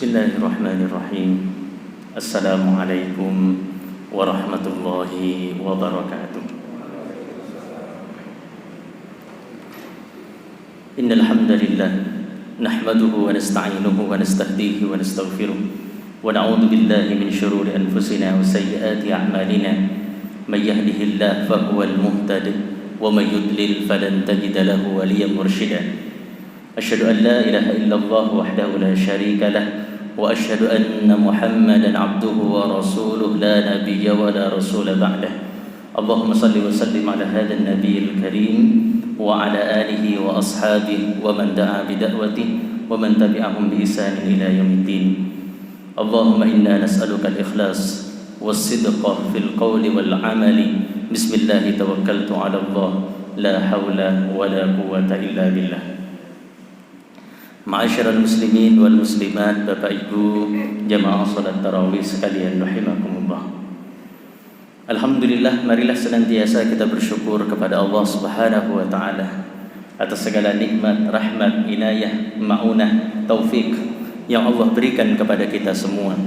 Bismillahirrahmanirrahim. Assalamualaikum warahmatullahi wabarakatuh. Innal hamdalillah nahmaduhu wa nasta'inuhu wa nastahdihi wa nastaghfiruh wa na'udzu billahi min shururi anfusina wa sayyiati a'malina. May yahdihillahu fahuwal muhtadi wa may yudlil falan tajida lahu waliyyan mursyida. Asyhadu an la ilaha illallah wahdahu la syarika lah wa asyhadu anna Muhammadan abduhu wa rasuluh la nabiyya wa la rasula ba'dah. Allahumma salli wa sallim ala hadzal nabiyil karim wa ala alihi wa ashabihi wa man da'a bi da'watihi wa man tabi'ahum bi ihsan ila yaumiddin. Allahumma inna nas'aluka al-ikhlas was-sidqa fil qawli wal 'amali. Bismillah tawakkaltu 'ala Allah la haula wa la quwwata illa billah. Ma'asyiral muslimin wal muslimat, Bapak Ibu jamaah salat tarawih sekalian rahimakumullah. Alhamdulillah, marilah senantiasa kita bersyukur kepada Allah Subhanahu wa taala atas segala nikmat, rahmat, inayah, maunah, taufik yang Allah berikan kepada kita semua.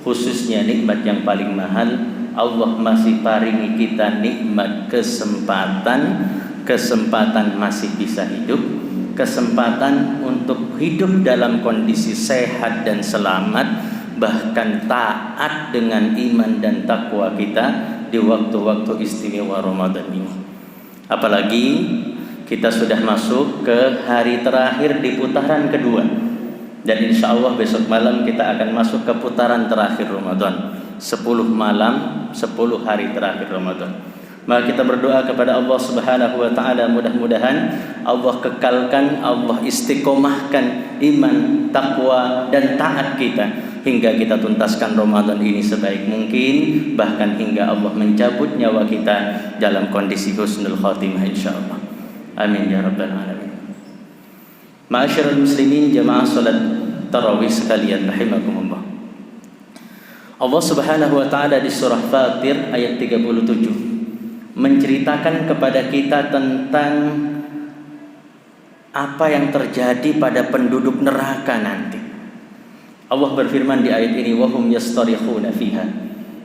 Khususnya nikmat yang paling mahal, Allah masih paringi kita nikmat kesempatan masih bisa hidup, kesempatan untuk hidup dalam kondisi sehat dan selamat, bahkan taat dengan iman dan takwa kita di waktu-waktu istimewa Ramadan ini. Apalagi kita sudah masuk ke hari terakhir di putaran kedua, dan insya Allah besok malam kita akan masuk ke putaran terakhir Ramadan, 10 malam 10 hari terakhir Ramadan. Maka kita berdoa kepada Allah Subhanahu wa taala, mudah-mudahan Allah kekalkan, Allah istiqomahkan iman, takwa dan taat kita hingga kita tuntaskan Ramadan ini sebaik mungkin, bahkan hingga Allah mencabut nyawa kita dalam kondisi husnul khatimah insyaallah. Amin ya rabbal alamin. Ma'asyiral muslimin jamaah salat tarawih sekalian rahimakumullah. Allah Subhanahu wa taala di surah Fatir ayat 37 menceritakan kepada kita tentang apa yang terjadi pada penduduk neraka nanti. Allah berfirman di ayat ini, wahum yastarikhuna fiha.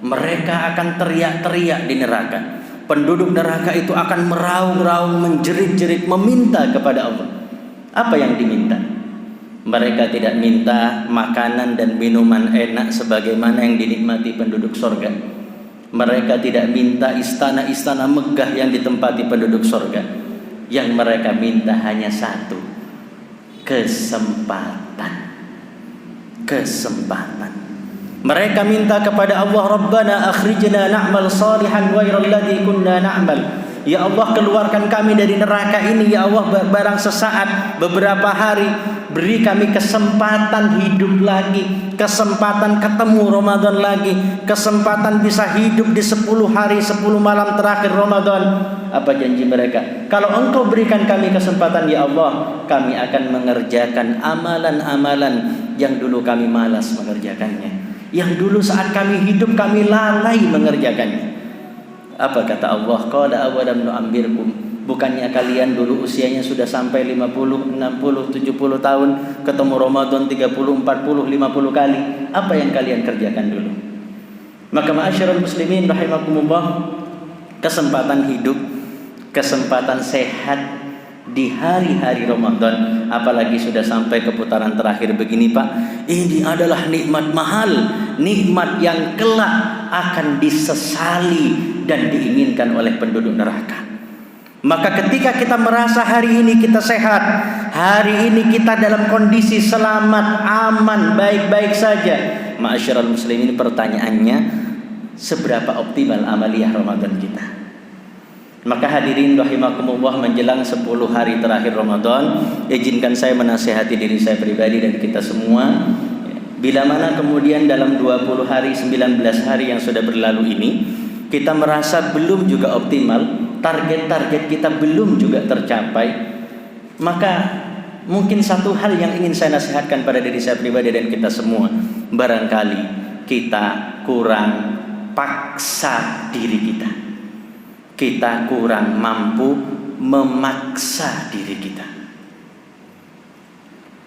Mereka akan teriak-teriak di neraka. Penduduk neraka itu akan meraung-raung, menjerit-jerit, meminta kepada Allah. Apa yang diminta? Mereka tidak minta makanan dan minuman enak sebagaimana yang dinikmati penduduk surga. Mereka tidak minta istana-istana megah yang ditempati penduduk surga. Yang mereka minta hanya satu, kesempatan. Mereka minta kepada Allah, Rabbana akhrijna na'mal salihan ghairal ladzi kunna na'mal. Ya Allah, keluarkan kami dari neraka ini. Ya Allah, barang sesaat, beberapa hari, beri kami kesempatan hidup lagi, kesempatan ketemu Ramadan lagi, kesempatan bisa hidup di 10 hari 10 malam terakhir Ramadan. Apa janji mereka? Kalau Engkau berikan kami kesempatan ya Allah, kami akan mengerjakan amalan-amalan yang dulu kami malas mengerjakannya, yang dulu saat kami hidup kami lalai mengerjakannya. Apa kata Allah? Qala awalam nu'ammirkum, bukannya kalian dulu usianya sudah sampai 50, 60, 70 tahun, ketemu Ramadan 30, 40, 50 kali. Apa yang kalian kerjakan dulu? Maka ma'asyiral muslimin rahimakumullah, kesempatan hidup, kesempatan sehat di hari-hari Ramadan, apalagi sudah sampai ke putaran terakhir begini Pak, ini adalah nikmat mahal, nikmat yang kelak akan disesali dan diinginkan oleh penduduk neraka. Maka ketika kita merasa hari ini kita sehat, hari ini kita dalam kondisi selamat, aman, baik-baik saja, ma'asyiral muslimin, pertanyaannya, seberapa optimal amaliyah Ramadan kita? Maka hadirin rahimakumullah, menjelang 10 hari terakhir Ramadan, izinkan saya menasihati diri saya pribadi dan kita semua. Bila mana kemudian dalam 20 hari, 19 hari yang sudah berlalu ini, kita merasa belum juga optimal, target-target kita belum juga tercapai, maka mungkin satu hal yang ingin saya nasihatkan pada diri saya pribadi dan kita semua, barangkali kita kurang paksa diri kita. Kita kurang mampu memaksa diri kita.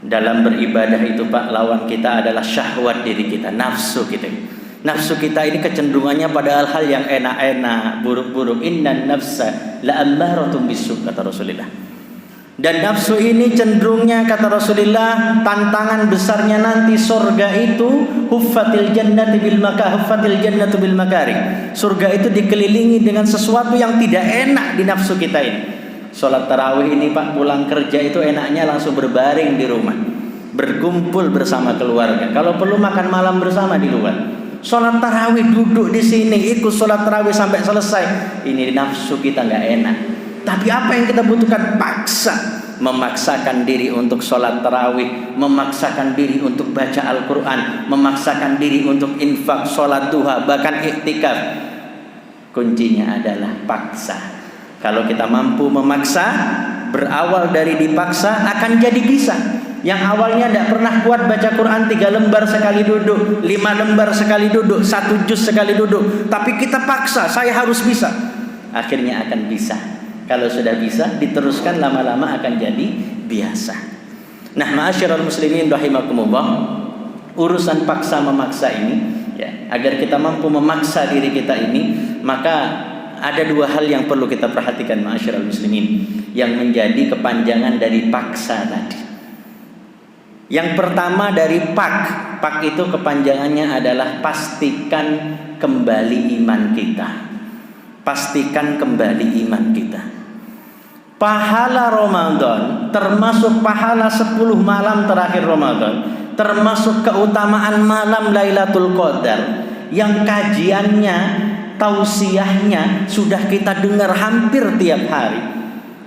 Dalam beribadah itu Pak, lawan kita adalah syahwat diri kita, nafsu kita. Nafsu kita ini kecenderungannya pada hal-hal yang enak-enak, buruk-buruk. Innan nafsa la'ammaratun bisu, kata Rasulullah. Dan nafsu ini cenderungnya, kata Rasulullah, tantangan besarnya nanti surga itu huffatil jannati bil makah, huffatil jannatu bil makari. Surga itu dikelilingi dengan sesuatu yang tidak enak di nafsu kita ini. Sholat tarawih ini Pak, pulang kerja itu enaknya langsung berbaring di rumah, berkumpul bersama keluarga. Kalau perlu makan malam bersama di luar. Sholat tarawih duduk di sini, ikut sholat tarawih sampai selesai. Ini nafsu kita nggak enak. Tapi apa yang kita butuhkan? Paksa, memaksakan diri untuk sholat tarawih, memaksakan diri untuk baca Al-Quran, memaksakan diri untuk infak, sholat duha, bahkan iktikaf. Kuncinya adalah paksa. Kalau kita mampu memaksa, berawal dari dipaksa akan jadi bisa. Yang awalnya tidak pernah kuat baca Quran 3 lembar sekali duduk, 5 lembar sekali duduk, 1 juz sekali duduk, tapi kita paksa, saya harus bisa. Akhirnya akan bisa. Kalau sudah bisa, diteruskan lama-lama akan jadi biasa. Nah, ma'asyiral muslimin rahimakumullah, urusan paksa memaksa ini, ya, agar kita mampu memaksa diri kita ini, maka ada 2 hal yang perlu kita perhatikan ma'asyiral muslimin, yang menjadi kepanjangan dari paksa tadi. Yang pertama dari pak. Pak itu kepanjangannya adalah pastikan kembali iman kita. Pastikan kembali iman kita. Pahala Ramadan, termasuk pahala 10 malam terakhir Ramadan, termasuk keutamaan malam Lailatul Qadar, yang kajiannya, tausiahnya sudah kita dengar hampir tiap hari.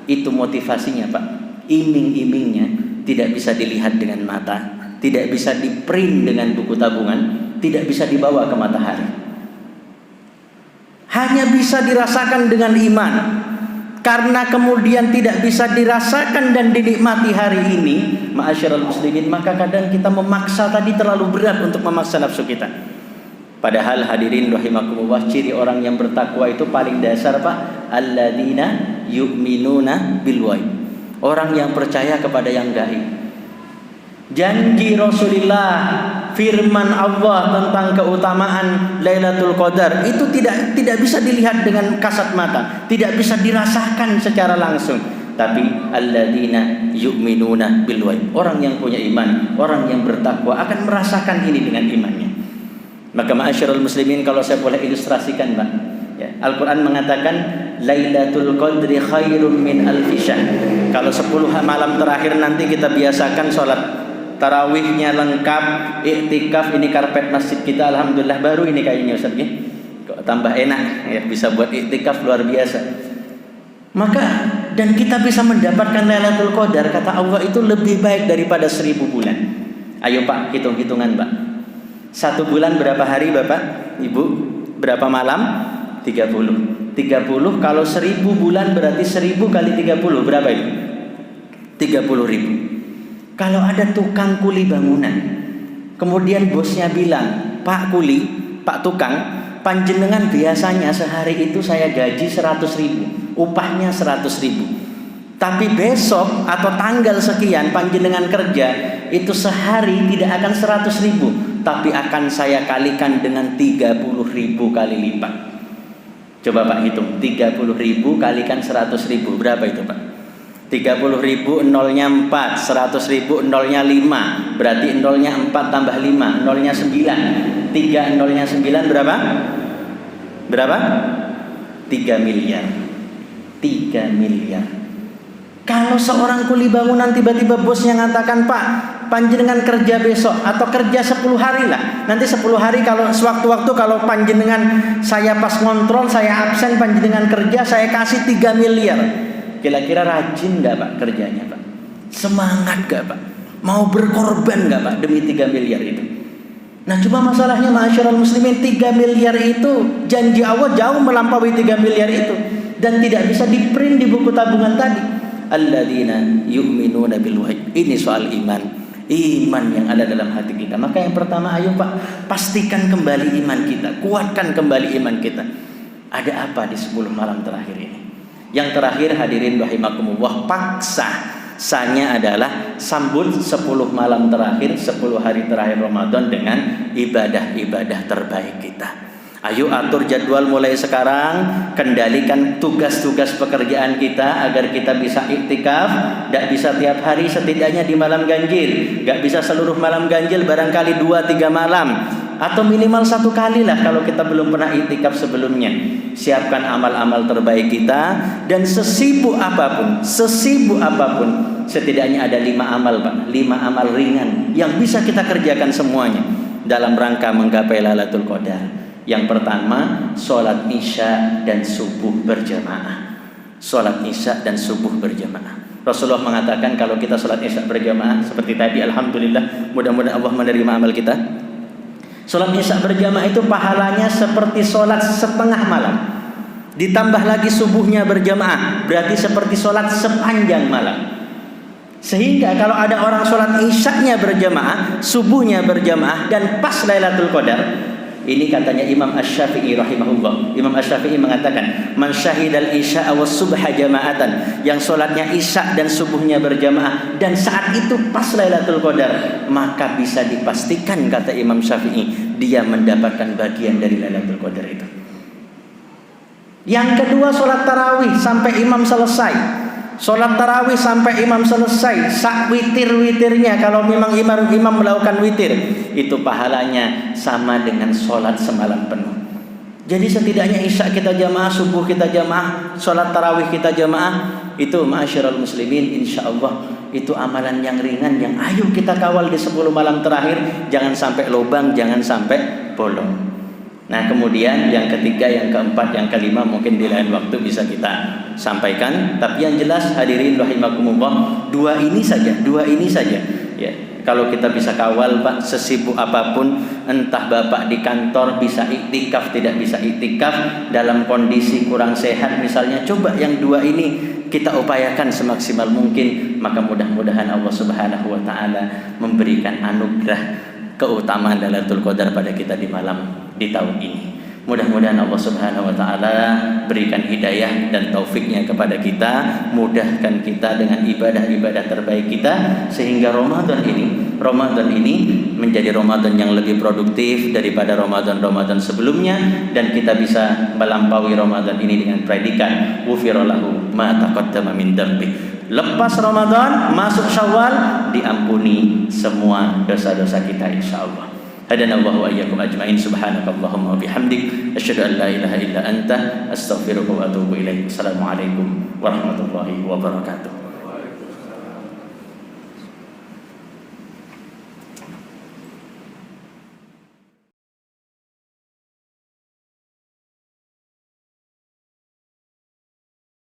Itu motivasinya Pak. Iming-imingnya tidak bisa dilihat dengan mata, tidak bisa di-print dengan buku tabungan, tidak bisa dibawa ke matahari. Hanya bisa dirasakan dengan iman. Karena kemudian tidak bisa dirasakan dan dinikmati hari ini, ma'asyiral muslimin, maka kadang kita memaksa tadi terlalu berat untuk memaksa nafsu kita. Padahal hadirin rahimakumullah, ciri orang yang bertakwa itu paling dasar Pak, alladzina yu'minuna bil ghaib. Orang yang percaya kepada yang gaib. Janji Rasulullah, firman Allah tentang keutamaan Lailatul Qadar itu tidak bisa dilihat dengan kasat mata, tidak bisa dirasakan secara langsung. Tapi alladzina yu'minuna bil ghaib. Orang yang punya iman, orang yang bertakwa akan merasakan ini dengan imannya. Maka ma'asyiral muslimin, kalau saya boleh ilustrasikan Pak, ya, Al-Quran mengatakan Lailatul Qadri khairum min alfi syahr. Kalau 10 malam terakhir nanti kita biasakan sholat tarawihnya lengkap, iktikaf. Ini karpet masjid kita alhamdulillah baru ini kayaknya Ustaz ya. Kok tambah enak ya, bisa buat iktikaf luar biasa. Maka dan kita bisa mendapatkan Lailatul Qadar, kata Allah, itu lebih baik daripada 1000 bulan. Ayo Pak, hitung-hitungan Pak. 1 bulan berapa hari Bapak, Ibu? Berapa malam? 30. 30 kalau 1000 bulan berarti 1000 kali 30 berapa itu? 30.000. Kalau ada tukang kuli bangunan, kemudian bosnya bilang, Pak kuli, Pak tukang, panjenengan biasanya sehari itu saya gaji 100.000, upahnya 100.000. Tapi besok atau tanggal sekian panjenengan kerja, itu sehari tidak akan 100.000, tapi akan saya kalikan dengan 30.000 kali lipat. Coba Pak hitung, 30.000 kalikan 100.000, berapa itu Pak? 30.000 nolnya 4, 100.000 nolnya 5, berarti nolnya 4 tambah 5, nolnya 9. 3 nolnya 9 berapa? Berapa? 3 miliar. 3 miliar. Kalau seorang kuli bangunan tiba-tiba bosnya ngatakan, Pak, panjenengan kerja besok atau kerja 10 hari lah. Nanti 10 hari kalau sewaktu-waktu kalau panjenengan saya pas ngontrol, saya absen, panjenengan kerja, saya kasih 3 miliar. Kira-kira rajin gak Pak kerjanya Pak? Semangat gak Pak? Mau berkorban gak Pak demi 3 miliar itu? Nah cuma masalahnya ma'asyiral muslimin, 3 miliar itu janji Allah jauh melampaui 3 miliar itu. Dan tidak bisa di-print di buku tabungan tadi. Alladzina yu'minuna bil ghaib. Ini soal iman. Iman yang ada dalam hati kita. Maka yang pertama, ayo Pak, pastikan kembali iman kita, kuatkan kembali iman kita. Ada apa di 10 malam terakhir ini? Yang terakhir hadirin rahimakumullah, paksa Sa-nya adalah sambut 10 malam terakhir, 10 hari terakhir Ramadan dengan ibadah-ibadah terbaik kita. Ayo atur jadwal mulai sekarang, kendalikan tugas-tugas pekerjaan kita agar kita bisa iktikaf. Tidak bisa tiap hari, setidaknya di malam ganjil. Gak bisa seluruh malam ganjil, barangkali 2-3 malam, atau minimal 1 kali lah kalau kita belum pernah iktikaf sebelumnya. Siapkan amal-amal terbaik kita, dan sesibuk apapun, setidaknya ada 5 amal, Pak, 5 amal ringan yang bisa kita kerjakan semuanya dalam rangka menggapai Lailatul Qadar. Yang pertama, sholat isya dan subuh berjamaah. Sholat isya dan subuh berjamaah. Rasulullah mengatakan kalau kita sholat isya berjamaah seperti tadi, alhamdulillah, mudah-mudahan Allah menerima amal kita. Sholat isya berjamaah itu pahalanya seperti sholat setengah malam. Ditambah lagi subuhnya berjamaah, berarti seperti sholat sepanjang malam. Sehingga kalau ada orang sholat isyanya berjamaah, subuhnya berjamaah, dan pas Lailatul Qadar, ini katanya Imam Asy-Syafi'i rahimahullah. Imam Asy-Syafi'i mengatakan, man syahidal isya wa subha jama'atan, yang sholatnya isya dan subuhnya berjamaah dan saat itu pas Lailatul Qadar, maka bisa dipastikan, kata Imam Syafi'i, dia mendapatkan bagian dari Lailatul Qadar itu. Yang kedua, sholat tarawih sampai imam selesai. Sholat tarawih sampai imam selesai, sak witir-witirnya, kalau memang imam melakukan witir, itu pahalanya sama dengan sholat semalam penuh. Jadi setidaknya isya kita jamaah, subuh kita jamaah, sholat tarawih kita jamaah, itu ma'asyiral muslimin, insyaallah itu amalan yang ringan yang ayo kita kawal di 10 malam terakhir. Jangan sampai lubang, jangan sampai bolong. Nah, kemudian yang ketiga, yang keempat, yang kelima mungkin di lain waktu bisa kita sampaikan. Tapi yang jelas hadirin rahimakumullah, dua ini saja ya. Kalau kita bisa kawal, Pak, sesibuk apapun, entah Bapak di kantor bisa iktikaf, tidak bisa iktikaf, dalam kondisi kurang sehat misalnya, coba yang dua ini kita upayakan semaksimal mungkin, maka mudah-mudahan Allah Subhanahu wa taala memberikan anugerah keutamaan Lailatul Qadar pada kita di tahun ini. Mudah-mudahan Allah Subhanahu wa taala berikan hidayah dan taufiknya kepada kita, mudahkan kita dengan ibadah-ibadah terbaik kita, sehingga Ramadan ini menjadi Ramadan yang lebih produktif daripada Ramadan sebelumnya, dan kita bisa melampaui Ramadan ini dengan predikat ghufira lahu ma taqaddama min dzambi. Lepas Ramadan, masuk Syawal, diampuni semua dosa-dosa kita insyaallah. Hadanallahu wa iyyakum ajmain. Subhanakallahumma wa bihamdik, asyhadu an la ilaha illa anta, astaghfiruka wa atubu ilaik. Assalamualaikum warahmatullahi wabarakatuh.